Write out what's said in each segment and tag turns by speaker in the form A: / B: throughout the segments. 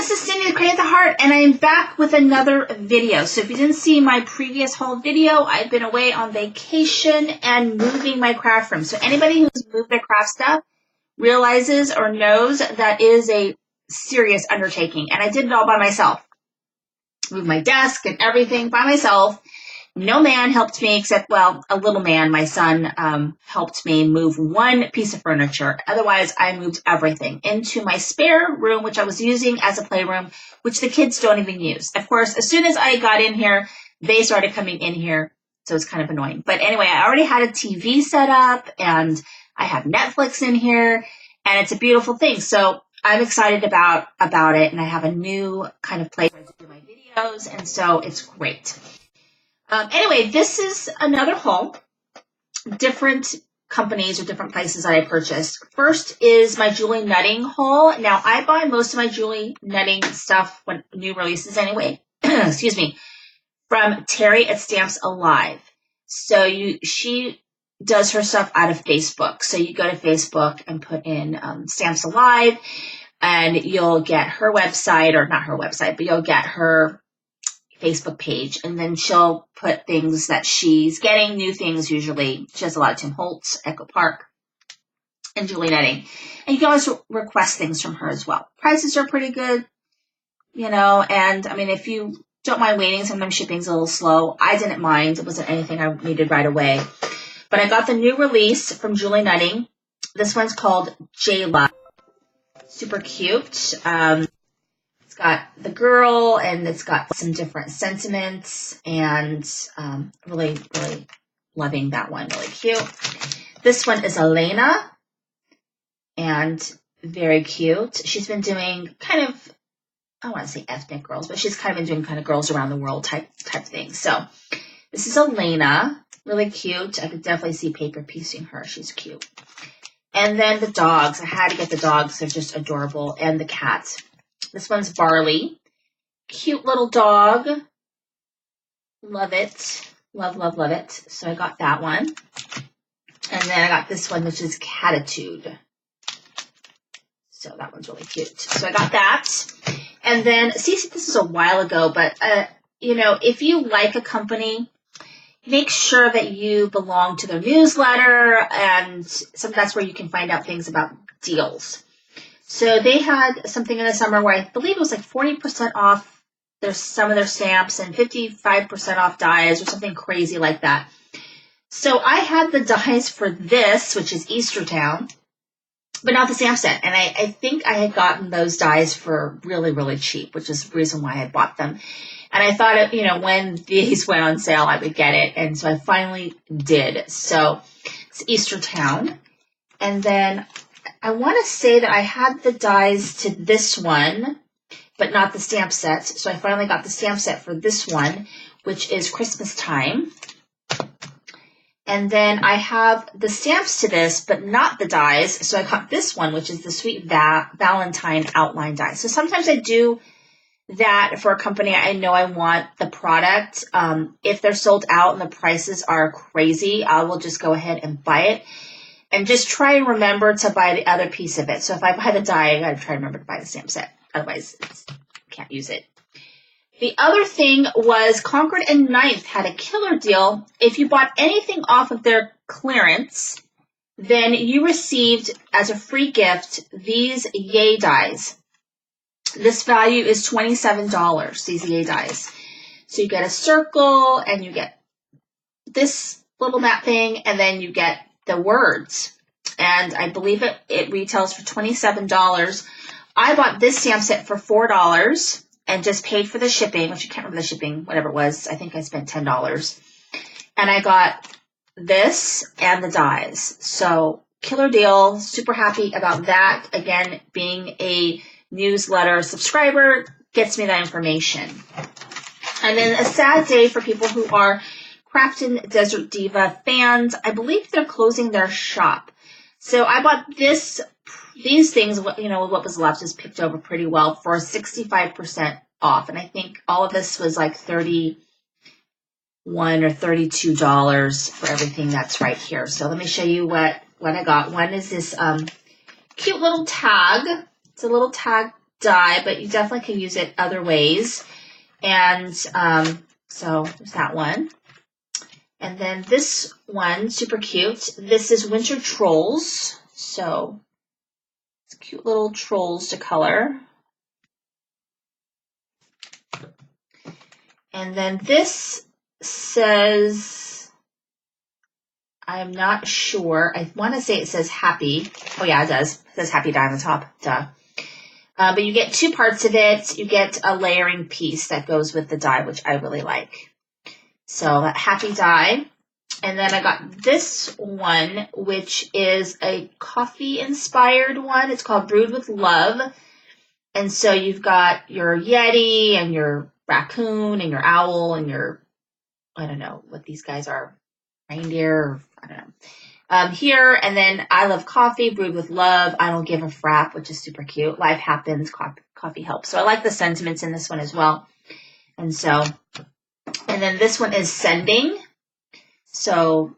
A: this is Cindy with Create the Heart, and I am back with another video. So if you didn't see my previous haul video, I've been away on vacation and moving my craft room. So anybody who's moved their craft stuff realizes or knows that is a serious undertaking. And I did it all by myself. Moved my desk and everything by myself. No man helped me except, well, a little man, my son, helped me move one piece of furniture. Otherwise, I moved everything into my spare room, which I was using as a playroom, which the kids don't even use. Of course, as soon as I got in here, they started coming in here, so it's kind of annoying. But anyway, I already had a TV set up, and I have Netflix in here, and it's a beautiful thing. So I'm excited about it, and I have a new kind of place where I do my videos, and so it's great. Anyway, this is another haul, different companies or different places that I purchased. First is my Julie Nutting haul. Now, I buy most of my Julie Nutting stuff when new releases anyway, excuse me, from Terry at Stamps Alive. So she does her stuff out of Facebook. So you go to Facebook and put in Stamps Alive, and you'll get her website, or not her website, but you'll get her Facebook page, and then she'll put things that she's getting, new things usually. She has a lot of Tim Holtz, Echo Park, and Julie Nutting. And you can always request things from her as well. Prices are pretty good, and I mean, if you don't mind waiting, sometimes shipping's a little slow. I didn't mind. It wasn't anything I needed right away. But I got the new release from Julie Nutting. This one's called J-Love. Super cute. It's got the girl, and it's got some different sentiments, and really, really loving that one. Really cute. This one is Elena, and very cute. She's been doing kind of, I don't want to say ethnic girls, but she's kind of been doing kind of girls around the world type thing. So this is Elena, really cute. I could definitely see paper piecing her. She's cute. And then the dogs. I had to get the dogs. They're just adorable. And the cat. This one's Barley. Cute little dog. Love it. Love, love, love it. So I got that one. And then I got this one, which is Catitude. So that one's really cute. So I got that. And then, see, this is a while ago, but, if you like a company, make sure that you belong to their newsletter, and that's where you can find out things about deals. So they had something in the summer where I believe it was like 40% off some of their stamps and 55% off dies or something crazy like that. So I had the dies for this, which is Eastertown, but not the stamp set. And I think I had gotten those dies for really, really cheap, which is the reason why I bought them. And I thought, when these went on sale, I would get it. And so I finally did. So it's Eastertown. And then I want to say that I had the dies to this one, but not the stamp set. So I finally got the stamp set for this one, which is Christmas Time. And then I have the stamps to this, but not the dies. So I got this one, which is the Sweet Valentine outline die. So sometimes I do that for a company I know I want the product. If they're sold out and the prices are crazy, I will just go ahead and buy it. And just try and remember to buy the other piece of it. So if I buy the die, I got to try to remember to buy the stamp set. Otherwise, can't use it. The other thing was Concord and Ninth had a killer deal. If you bought anything off of their clearance, then you received as a free gift these Yay dies. This value is $27, these Yay dies. So you get a circle, and you get this little map thing, and then you get the words. And I believe it retails for $27. I bought this stamp set for $4 and just paid for the shipping, which I can't remember the shipping, whatever it was. I think I spent $10. And I got this and the dies. So killer deal. Super happy about that. Again, being a newsletter subscriber gets me that information. And then a sad day for people who are Craftin' Desert Diva fans. I believe they're closing their shop. So I bought these things, what was left is picked over pretty well for 65% off. And I think all of this was like $31 or $32 for everything that's right here. So let me show you what I got. One is this cute little tag. It's a little tag die, but you definitely can use it other ways. And so there's that one. And then this one, super cute. This is Winter Trolls. So it's cute little trolls to color. And then this says, I'm not sure. I want to say it says happy. Oh yeah, it does. It says happy die on the top. Duh. But you get 2 parts of it. You get a layering piece that goes with the die, which I really like. So that happy die. And then I got this one, which is a coffee-inspired one. It's called Brewed with Love. And so you've got your Yeti and your raccoon and your owl and your, I don't know what these guys are, reindeer, or, I don't know. Here, and then I love coffee, brewed with love. I don't give a frap, which is super cute. Life happens, coffee helps. So I like the sentiments in this one as well. And so, and then this one is sending. So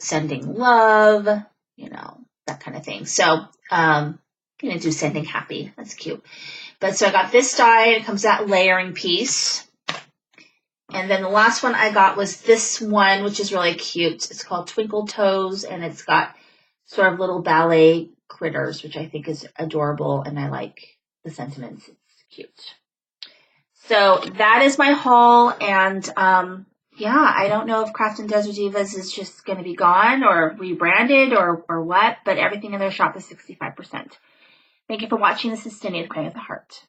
A: sending love, you know, that kind of thing. So I'm going to do sending happy. That's cute. But so I got this die. It comes that layering piece. And then the last one I got was this one, which is really cute. It's called Twinkle Toes, and it's got sort of little ballet critters, which I think is adorable, and I like the sentiments. It's cute. So that is my haul, and yeah, I don't know if Craft and Desert Divas is just going to be gone or rebranded or what, but everything in their shop is 65%. Thank you for watching. This is Cindy with Crying with a Heart.